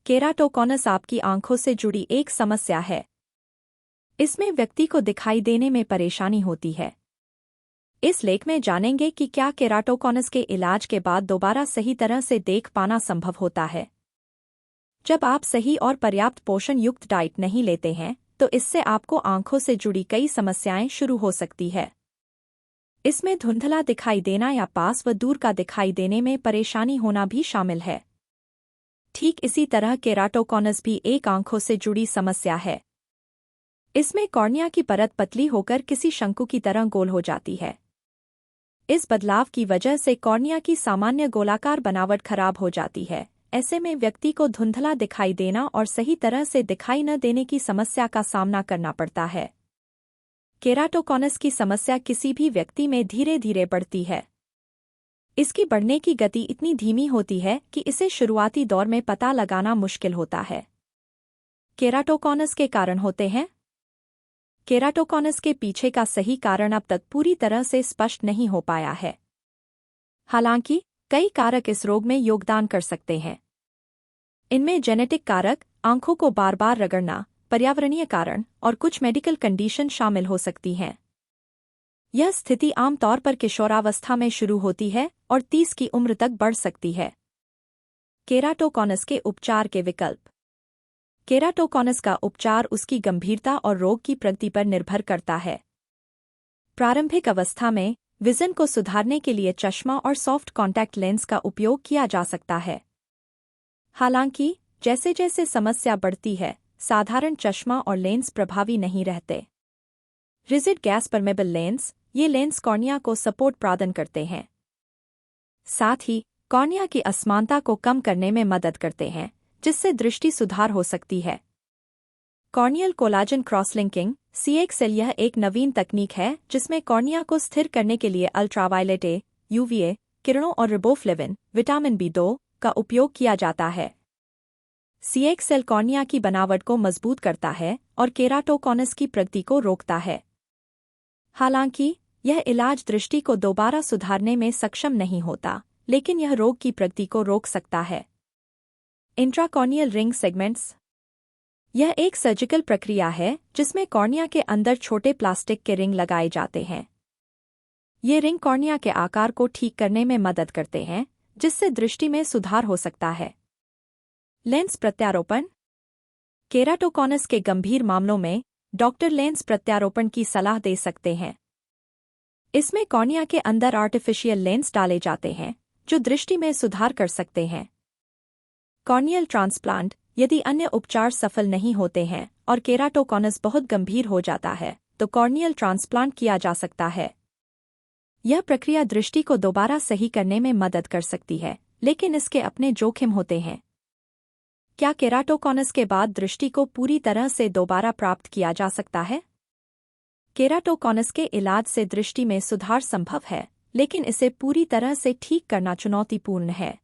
केराटोकॉनस आपकी आंखों से जुड़ी एक समस्या है। इसमें व्यक्ति को दिखाई देने में परेशानी होती है। इस लेख में जानेंगे कि क्या केराटोकॉनस के इलाज के बाद दोबारा सही तरह से देख पाना संभव होता है। जब आप सही और पर्याप्त पोषण युक्त डाइट नहीं लेते हैं तो इससे आपको आंखों से जुड़ी कई समस्याएं शुरू हो सकती है। इसमें धुंधला दिखाई देना या पास व दूर का दिखाई देने में परेशानी होना भी शामिल है। ठीक इसी तरह केराटोकॉनस भी एक आंखों से जुड़ी समस्या है। इसमें कॉर्निया की परत पतली होकर किसी शंकु की तरह गोल हो जाती है। इस बदलाव की वजह से कॉर्निया की सामान्य गोलाकार बनावट खराब हो जाती है। ऐसे में व्यक्ति को धुंधला दिखाई देना और सही तरह से दिखाई न देने की समस्या का सामना करना पड़ता है। केराटोकॉनस की समस्या किसी भी व्यक्ति में धीरे धीरे बढ़ती है। इसकी बढ़ने की गति इतनी धीमी होती है कि इसे शुरुआती दौर में पता लगाना मुश्किल होता है। केराटोकॉनस के कारण होते हैं। केराटोकॉनस के पीछे का सही कारण अब तक पूरी तरह से स्पष्ट नहीं हो पाया है। हालांकि कई कारक इस रोग में योगदान कर सकते हैं। इनमें जेनेटिक कारक, आंखों को बार बार रगड़ना, पर्यावरणीय कारण और कुछ मेडिकल कंडीशन शामिल हो सकती हैं। यह स्थिति आमतौर पर किशोरावस्था में शुरू होती है और 30 की उम्र तक बढ़ सकती है। केराटोकॉनस के उपचार के विकल्प। केराटोकॉनस का उपचार उसकी गंभीरता और रोग की प्रगति पर निर्भर करता है। प्रारंभिक अवस्था में विजन को सुधारने के लिए चश्मा और सॉफ्ट कॉन्टैक्ट लेंस का उपयोग किया जा सकता है। हालांकि जैसे जैसे समस्या बढ़ती है, साधारण चश्मा और लेंस प्रभावी नहीं रहते। रिजिड गैस परमेबल लेंस, ये लेंस कॉर्निया को सपोर्ट प्रदान करते हैं। साथ ही कॉर्निया की असमानता को कम करने में मदद करते हैं, जिससे दृष्टि सुधार हो सकती है। कॉर्नियल कोलाजन क्रॉसलिंकिंग (CXL) यह एक नवीन तकनीक है जिसमें कॉर्निया को स्थिर करने के लिए अल्ट्रावायलेट ए, UVA किरणों और रिबोफ्लेविन, विटामिन B2 का उपयोग किया जाता है। CXL कॉर्निया की बनावट को मजबूत करता है और केराटोकॉनस की प्रगति को रोकता है। हालांकि यह इलाज दृष्टि को दोबारा सुधारने में सक्षम नहीं होता, लेकिन यह रोग की प्रगति को रोक सकता है। इंट्राकॉर्नियल रिंग सेगमेंट्स, यह एक सर्जिकल प्रक्रिया है जिसमें कॉर्निया के अंदर छोटे प्लास्टिक के रिंग लगाए जाते हैं। ये रिंग कॉर्निया के आकार को ठीक करने में मदद करते हैं, जिससे दृष्टि में सुधार हो सकता है। लेंस प्रत्यारोपण। केराटोकॉनस के गंभीर मामलों में डॉक्टर लेंस प्रत्यारोपण की सलाह दे सकते हैं। इसमें कॉर्निया के अंदर आर्टिफिशियल लेंस डाले जाते हैं, जो दृष्टि में सुधार कर सकते हैं। कॉर्नियल ट्रांसप्लांट, यदि अन्य उपचार सफल नहीं होते हैं और केराटोकॉनस बहुत गंभीर हो जाता है, तो कॉर्नियल ट्रांसप्लांट किया जा सकता है। यह प्रक्रिया दृष्टि को दोबारा सही करने में मदद कर सकती है, लेकिन इसके अपने जोखिम होते हैं। क्या केराटोकॉनस के बाद दृष्टि को पूरी तरह से दोबारा प्राप्त किया जा सकता है? केराटोकॉनस के इलाज से दृष्टि में सुधार संभव है, लेकिन इसे पूरी तरह से ठीक करना चुनौतीपूर्ण है।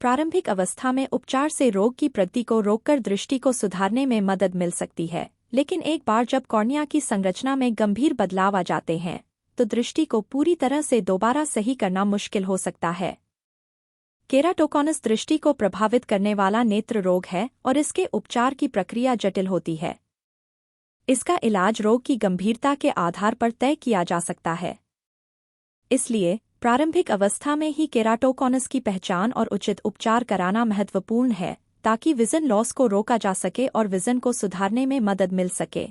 प्रारंभिक अवस्था में उपचार से रोग की प्रगति को रोककर दृष्टि को सुधारने में मदद मिल सकती है, लेकिन एक बार जब कॉर्निया की संरचना में गंभीर बदलाव आ जाते हैं, तो दृष्टि को पूरी तरह से दोबारा सही करना मुश्किल हो सकता है। केराटोकॉनस दृष्टि को प्रभावित करने वाला नेत्र रोग है और इसके उपचार की प्रक्रिया जटिल होती है। इसका इलाज रोग की गंभीरता के आधार पर तय किया जा सकता है। इसलिए प्रारंभिक अवस्था में ही केराटोकॉनस की पहचान और उचित उपचार कराना महत्वपूर्ण है, ताकि विजन लॉस को रोका जा सके और विजन को सुधारने में मदद मिल सके।